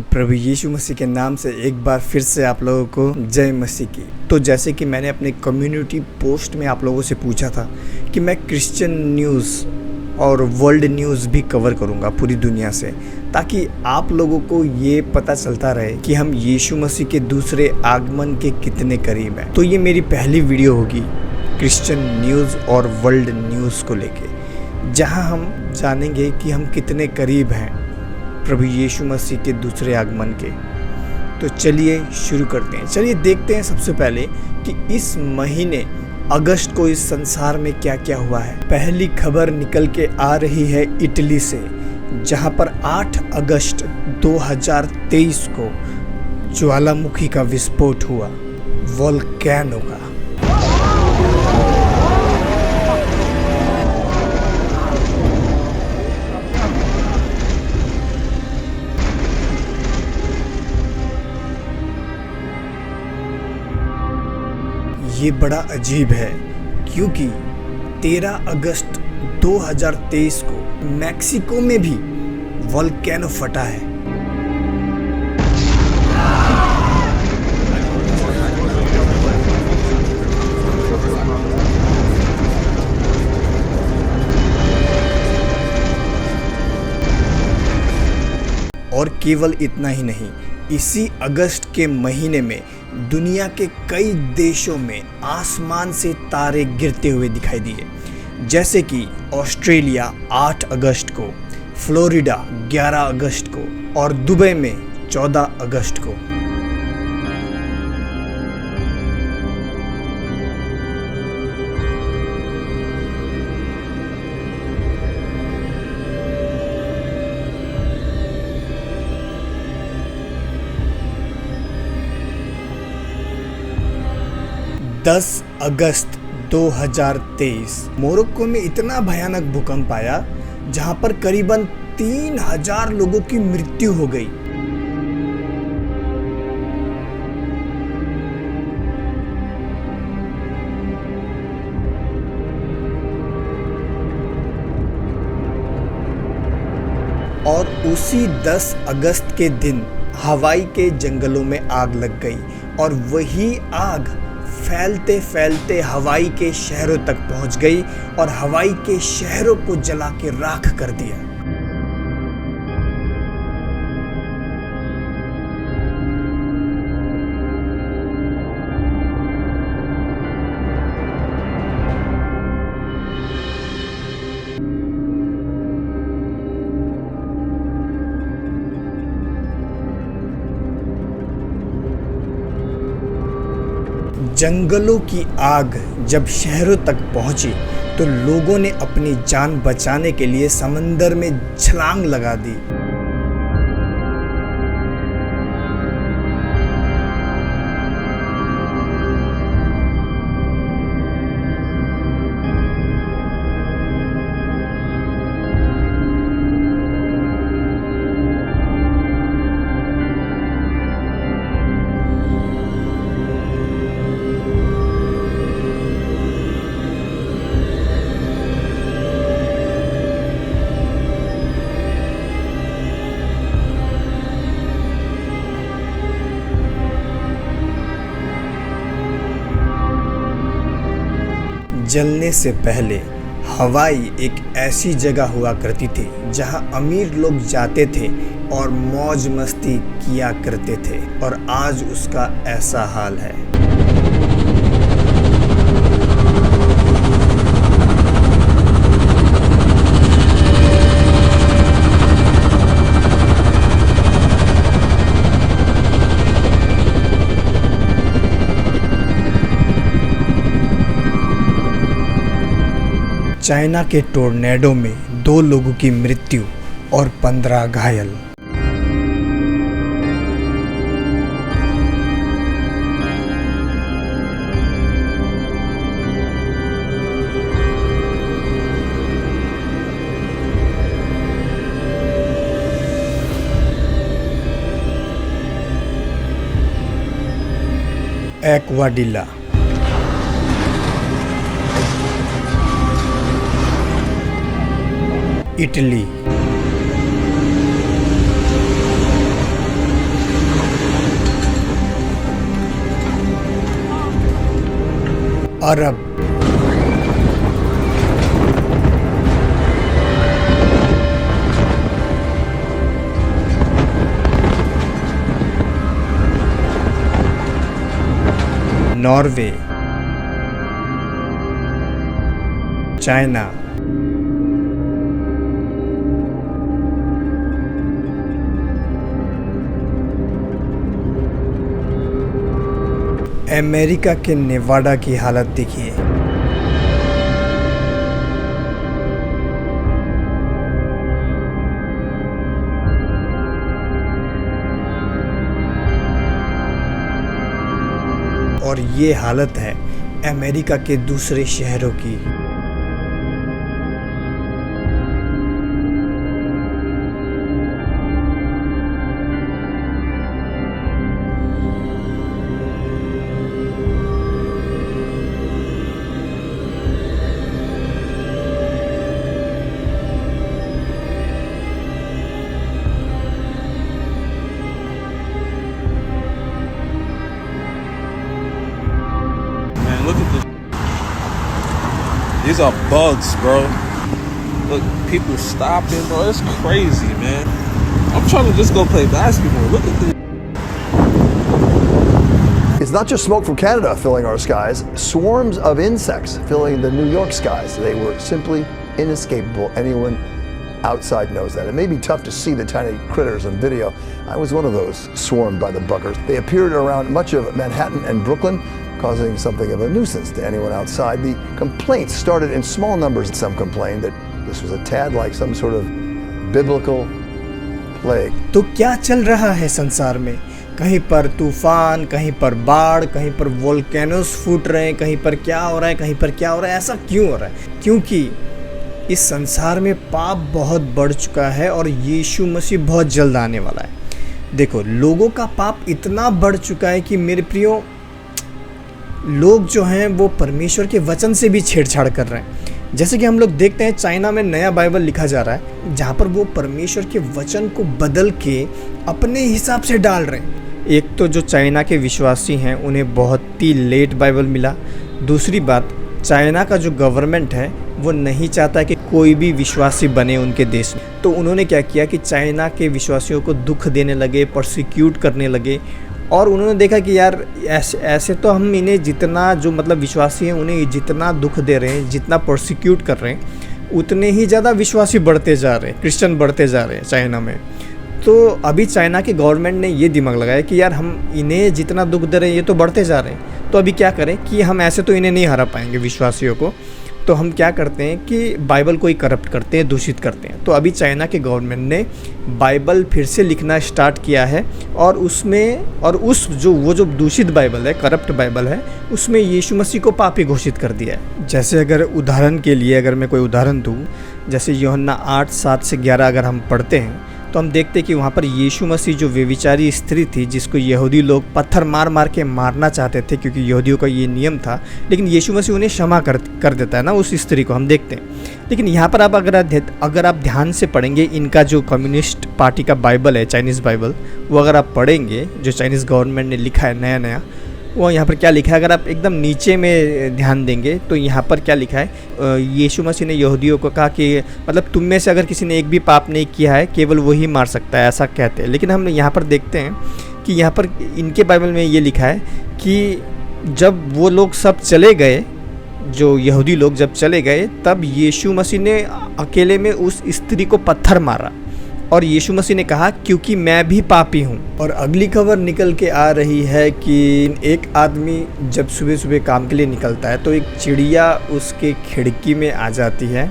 प्रभु यीशु मसीह के नाम से एक बार फिर से आप लोगों को जय मसीह की। तो जैसे कि मैंने अपने कम्युनिटी पोस्ट में आप लोगों से पूछा था कि मैं क्रिश्चियन न्यूज़ और वर्ल्ड न्यूज़ भी कवर करूंगा पूरी दुनिया से, ताकि आप लोगों को ये पता चलता रहे कि हम यीशु मसीह के दूसरे आगमन के कितने करीब हैं। तो ये मेरी पहली वीडियो होगी क्रिश्चियन न्यूज़ और वर्ल्ड न्यूज़ को लेके, जहां हम जानेंगे कि हम कितने करीब हैं प्रभु यीशु मसीह के दूसरे आगमन के। तो चलिए शुरू करते हैं। चलिए देखते हैं सबसे पहले कि इस महीने अगस्त को इस संसार में क्या क्या हुआ है। पहली खबर निकल के आ रही है इटली से, जहां पर 8 अगस्त 2023 को ज्वालामुखी का विस्फोट हुआ, वोल्केनो का। ये बड़ा अजीब है क्योंकि 13 अगस्त 2023 को मैक्सिको में भी वोल्केनो फटा है। और केवल इतना ही नहीं, इसी अगस्त के महीने में दुनिया के कई देशों में आसमान से तारे गिरते हुए दिखाई दिए, जैसे कि ऑस्ट्रेलिया 8 अगस्त को, फ्लोरिडा 11 अगस्त को और दुबई में 14 अगस्त को। दस अगस्त 2023 मोरक्को में इतना भयानक भूकंप आया जहां पर करीबन 3000 लोगों की मृत्यु हो गई। और उसी 10 अगस्त के दिन हवाई के जंगलों में आग लग गई और वही आग फैलते फैलते हवाई के शहरों तक पहुंच गई और हवाई के शहरों को जला के राख कर दिया। जंगलों की आग जब शहरों तक पहुंची तो लोगों ने अपनी जान बचाने के लिए समंदर में छलांग लगा दी। जलने से पहले हवाई एक ऐसी जगह हुआ करती थी जहां अमीर लोग जाते थे और मौज मस्ती किया करते थे, और आज उसका ऐसा हाल है। चाइना के टोर्नेडो में 2 लोगों की मृत्यु और 15 घायल। एक्वाडिला, इटली। अरब। नॉर्वे, चाइना, अमेरिका के नेवाडा की हालत देखिए। और ये हालत है अमेरिका के दूसरे शहरों की। Look at this. These are bugs, bro. Look, people stopping, bro. It's crazy, man. I'm trying to just go play basketball. Look at this. It's not just smoke from Canada filling our skies, swarms of insects filling the New York skies. They were simply inescapable. Anyone outside knows that. It may be tough to see the tiny critters on video. I was one of those swarmed by the buggers. They appeared around much of Manhattan and Brooklyn, causing something of a nuisance to anyone outside. The complaints started in small numbers. Some complained that this was a tad like some sort of biblical plague. तो क्या चल रहा है संसार में? कहीं पर तूफान, कहीं पर बाढ़, कहीं पर वोल्केनोस फूट रहे हैं, कहीं पर क्या हो रहा है, कहीं पर क्या हो रहा है। ऐसा क्यों हो रहा है? क्योंकि इस संसार में पाप बहुत बढ़ चुका है और यीशु मसीह बहुत जल्द आने वाला है। देखो, लोगों का पाप इतना बढ़ चुका है कि मेरे प्रियो, लोग जो हैं वो परमेश्वर के वचन से भी छेड़छाड़ कर रहे हैं। जैसे कि हम लोग देखते हैं चाइना में नया बाइबल लिखा जा रहा है, जहाँ पर वो परमेश्वर के वचन को बदल के अपने हिसाब से डाल रहे हैं। एक तो जो चाइना के विश्वासी हैं उन्हें बहुत ही लेट बाइबल मिला। दूसरी बात, चाइना का जो गवर्नमेंट है वो नहीं चाहता कि कोई भी विश्वासी बने उनके देश में। तो उन्होंने क्या किया कि चाइना के विश्वासियों को दुख देने लगे, परसिक्यूट करने लगे। और उन्होंने देखा कि यार ऐसे तो हम इन्हें जितना जो मतलब विश्वासी हैं उन्हें जितना दुख दे रहे हैं, जितना प्रोसिक्यूट कर रहे हैं, उतने ही ज़्यादा विश्वासी बढ़ते जा रहे हैं, क्रिश्चियन बढ़ते जा रहे हैं चाइना में। तो अभी चाइना के गवर्नमेंट ने ये दिमाग लगाया कि यार हम इन्हें जितना दुख दे रहे हैं ये तो बढ़ते जा रहे हैं, तो अभी क्या करें कि हम ऐसे तो इन्हें नहीं हरा पाएंगे विश्वासियों को। तो हम क्या करते हैं कि बाइबल को ही करप्ट करते हैं, दूषित करते हैं। तो अभी चाइना के गवर्नमेंट ने बाइबल फिर से लिखना स्टार्ट किया है और उसमें और उस जो दूषित बाइबल है, करप्ट बाइबल है, उसमें यीशु मसीह को पापी घोषित कर दिया है। जैसे अगर उदाहरण के लिए अगर मैं कोई उदाहरण दूँ, जैसे यूहन्ना 8:7 से 11 अगर हम पढ़ते हैं तो हम देखते हैं कि वहाँ पर यीशु मसीह जो व्यभिचारी स्त्री थी, जिसको यहूदी लोग पत्थर मार मार के मारना चाहते थे क्योंकि यहूदियों का ये नियम था, लेकिन यीशु मसीह उन्हें क्षमा कर देता है ना उस स्त्री को, हम देखते हैं। लेकिन यहाँ पर आप अगर आप ध्यान से पढ़ेंगे, इनका जो कम्युनिस्ट पार्टी का बाइबल है, चाइनीज़ बाइबल, वो अगर आप पढ़ेंगे जो चाइनीज़ गवर्नमेंट ने लिखा है नया, वो यहाँ पर क्या लिखा है, अगर आप एकदम नीचे में ध्यान देंगे तो यहाँ पर क्या लिखा है, यीशु मसीह ने यहूदियों को कहा कि मतलब तुम में से अगर किसी ने एक भी पाप नहीं किया है केवल वही मार सकता है, ऐसा कहते हैं। लेकिन हम यहाँ पर देखते हैं कि यहाँ पर इनके बाइबल में ये लिखा है कि जब वो लोग सब चले गए, जो यहूदी लोग जब चले गए, तब यीशु मसीह ने अकेले में उस स्त्री को पत्थर मारा और यीशु मसीह ने कहा क्योंकि मैं भी पापी हूँ। और अगली खबर निकल के आ रही है कि एक आदमी जब सुबह सुबह काम के लिए निकलता है तो एक चिड़िया उसके खिड़की में आ जाती है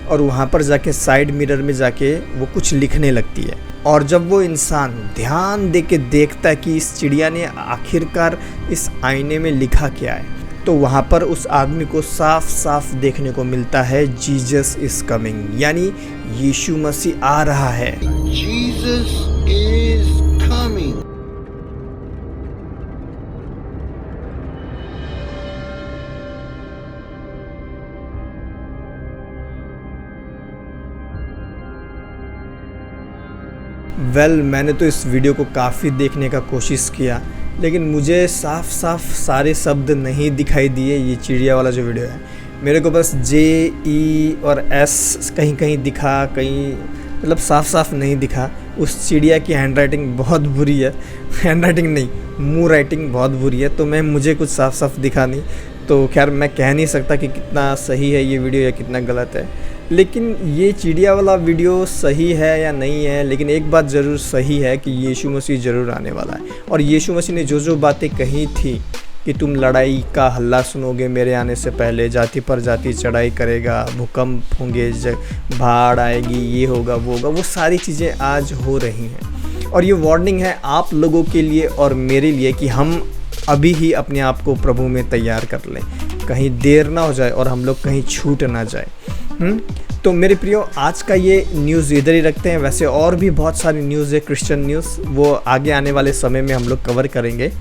और वहाँ पर जाके साइड मिरर में जाके वो कुछ लिखने लगती है। और जब वो इंसान ध्यान दे के देखता है कि इस चिड़िया ने आखिरकार इस आईने में लिखा क्या है, तो वहाँ पर उस आदमी को साफ साफ देखने को मिलता है जीसस इज कमिंग, यानी यीशु मसीह आ रहा है। Jesus is coming. मैंने तो इस वीडियो को काफ़ी देखने का कोशिश किया, लेकिन मुझे साफ साफ सारे शब्द नहीं दिखाई दिए। ये चिड़िया वाला जो वीडियो है मेरे को बस JE और S कहीं कहीं दिखा, कहीं मतलब साफ साफ नहीं दिखा। उस चिड़िया की हैंड राइटिंग बहुत बुरी है, हैंड राइटिंग नहीं, मुँह राइटिंग बहुत बुरी है, तो मुझे कुछ साफ साफ दिखा नहीं। तो खैर मैं कह नहीं सकता कि कितना सही है ये वीडियो या कितना गलत है, लेकिन ये चिड़िया वाला वीडियो सही है या नहीं है, लेकिन एक बात ज़रूर सही है कि यीशु मसीह ज़रूर आने वाला है। और यीशु मसीह ने जो जो बातें कही थी कि तुम लड़ाई का हल्ला सुनोगे मेरे आने से पहले, जाति पर जाति चढ़ाई करेगा, भूकंप होंगे, बाढ़ आएगी, ये होगा वो होगा, वो सारी चीज़ें आज हो रही हैं। और ये वार्निंग है आप लोगों के लिए और मेरे लिए कि हम अभी ही अपने आप को प्रभु में तैयार कर लें, कहीं देर ना हो जाए और हम लोग कहीं छूट ना जाए। तो मेरे प्रियो, आज का ये न्यूज़ इधर ही रखते हैं। वैसे और भी बहुत सारी न्यूज़ है, क्रिश्चियन न्यूज़, वो आगे आने वाले समय में हम लोग कवर करेंगे।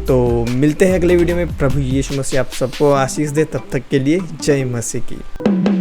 तो मिलते हैं अगले वीडियो में। प्रभु यीशु मसीह आप सबको आशीष दे। तब तक के लिए जय मसीह की।